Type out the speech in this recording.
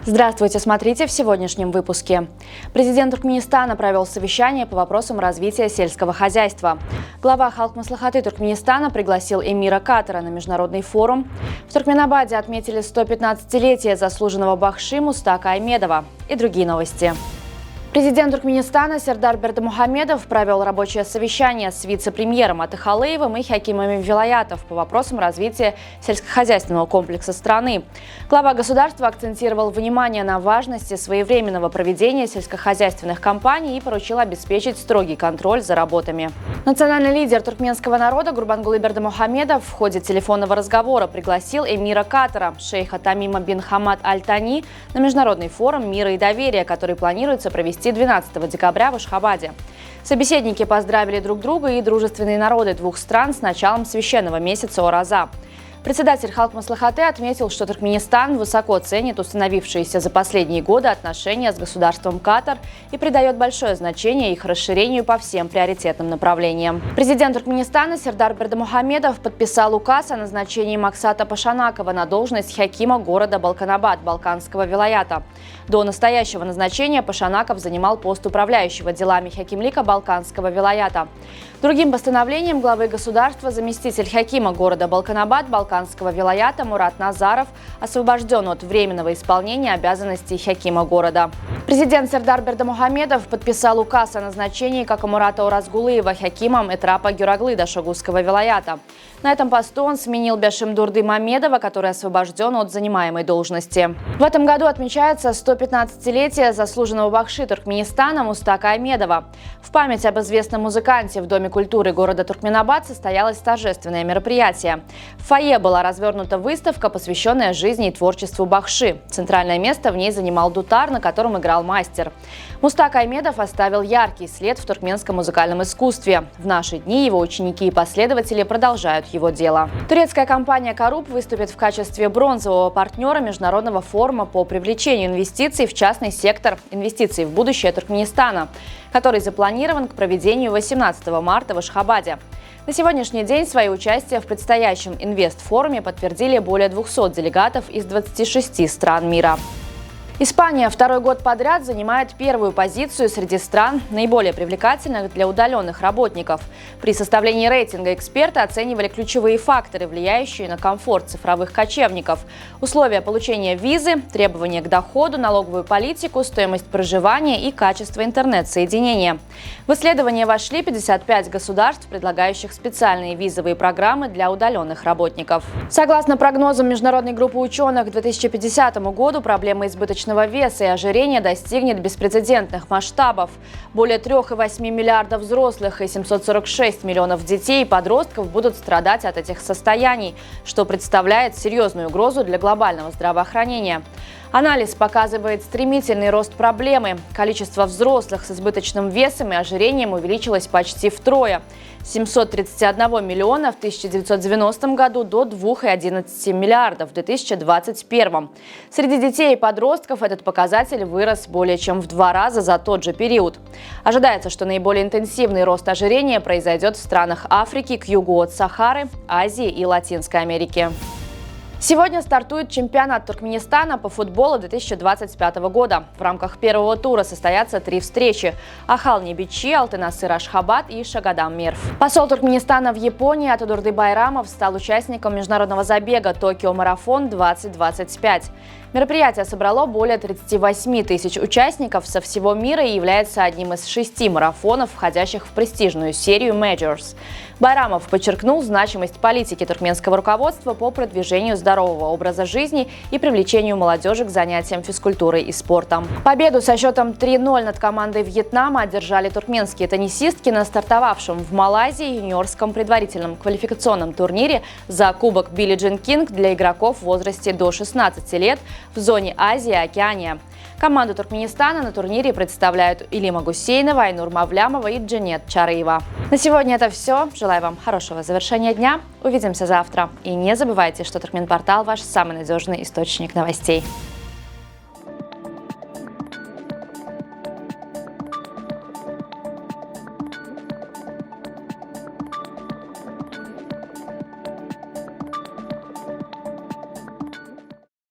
Здравствуйте, смотрите в сегодняшнем выпуске. Президент Туркменистана провел совещание по вопросам развития сельского хозяйства. Глава Халк-Маслихаты Туркменистана пригласил эмира Катара на международный форум. В Туркменабаде отметили 115-летие заслуженного бахши Мустака Аймедова и другие новости. Президент Туркменистана Сердар Бердымухамедов провел рабочее совещание с вице-премьером Атыхалыевым и хакимами вилаятов по вопросам развития сельскохозяйственного комплекса страны. Глава государства акцентировал внимание на важности своевременного проведения сельскохозяйственных кампаний и поручил обеспечить строгий контроль за работами. Национальный лидер туркменского народа Гурбангулы Бердымухамедов в ходе телефонного разговора пригласил эмира Катара шейха Тамима бин Хамад Аль-Тани на международный форум мира и доверия, который планируется провести 12 декабря в Ашхабаде. Собеседники поздравили друг друга и дружественные народы двух стран с началом священного месяца Ораза. Председатель Халк-Маслихаты отметил, что Туркменистан высоко ценит установившиеся за последние годы отношения с государством Катар и придает большое значение их расширению по всем приоритетным направлениям. Президент Туркменистана Сердар Бердымухамедов подписал указ о назначении Максата Пашанакова на должность хакима города Балканабад Балканского вилаята. До настоящего назначения Пашанаков занимал пост управляющего делами хакимлика Балканского вилаята. Другим постановлением главы государства заместитель хакима города Балканабад Балканского вилаята Мурат Назаров освобожден от временного исполнения обязанностей хакима города. Президент Сердар Бердымухамедов подписал указ о назначении Какамурата Оразгулыева хакимом Этрапа Гюраглыда Шогусского вилаята. На этом посту он сменил Бяшимдурды Мамедова, который освобожден от занимаемой должности. В этом году отмечается 115-летие заслуженного бахши Туркменистана Мустака Аймедова. В память об известном музыканте в Доме культуры города Туркменабад состоялось торжественное мероприятие. В фойе была развернута выставка, посвященная жизни и творчеству бахши. Центральное место в ней занимал дутар, на котором играл мастер. Мустак Аймедов оставил яркий след в туркменском музыкальном искусстве. В наши дни его ученики и последователи продолжают его дело. Турецкая компания «Каруп» выступит в качестве бронзового партнера международного форума по привлечению инвестиций в частный сектор «Инвестиции в будущее Туркменистана», который запланирован к проведению 18 марта в Ашхабаде. На сегодняшний день свое участие в предстоящем инвестфоруме подтвердили более 200 делегатов из 26 стран мира. Испания второй год подряд занимает первую позицию среди стран, наиболее привлекательных для удаленных работников. При составлении рейтинга эксперты оценивали ключевые факторы, влияющие на комфорт цифровых кочевников: условия получения визы, требования к доходу, налоговую политику, стоимость проживания и качество интернет-соединения. В исследование вошли 55 государств, предлагающих специальные визовые программы для удаленных работников. Согласно прогнозам международной группы ученых, к 2050 году проблема избыточного веса и ожирения достигнет беспрецедентных масштабов. Более 3,8 миллиардов взрослых и 746 миллионов детей и подростков будут страдать от этих состояний, что представляет серьезную угрозу для глобального здравоохранения. Анализ показывает стремительный рост проблемы. Количество взрослых с избыточным весом и ожирением увеличилось почти втрое – с 731 миллиона в 1990 году до 2,11 миллиардов в 2021. Среди детей и подростков этот показатель вырос более чем в 2 раза за тот же период. Ожидается, что наиболее интенсивный рост ожирения произойдет в странах Африки к югу от Сахары, Азии и Латинской Америки. Сегодня стартует чемпионат Туркменистана по футболу 2025 года. В рамках первого тура состоятся 3 встречи – Ахал-Небичи, Алтын-Асыр Ашхабад и Шагадам-Мерв. Посол Туркменистана в Японии Атудурды Байрамов стал участником международного забега «Токио-марафон-2025». Мероприятие собрало более 38 тысяч участников со всего мира и является одним из 6 марафонов, входящих в престижную серию Majors. Байрамов подчеркнул значимость политики туркменского руководства по продвижению здорового образа жизни и привлечению молодежи к занятиям физкультурой и спортом. Победу со счетом 3-0 над командой Вьетнама одержали туркменские теннисистки на стартовавшем в Малайзии юниорском предварительном квалификационном турнире за кубок Билли Джин Кинг для игроков в возрасте до 16 лет в зоне Азии и Океания. Команду Туркменистана на турнире представляют Илима Гусейнова, Айнур Мавлямова и Джанет Чарыева. На сегодня это все. Желаю вам хорошего завершения дня. Увидимся завтра. И не забывайте, что Туркменпортал – ваш самый надежный источник новостей.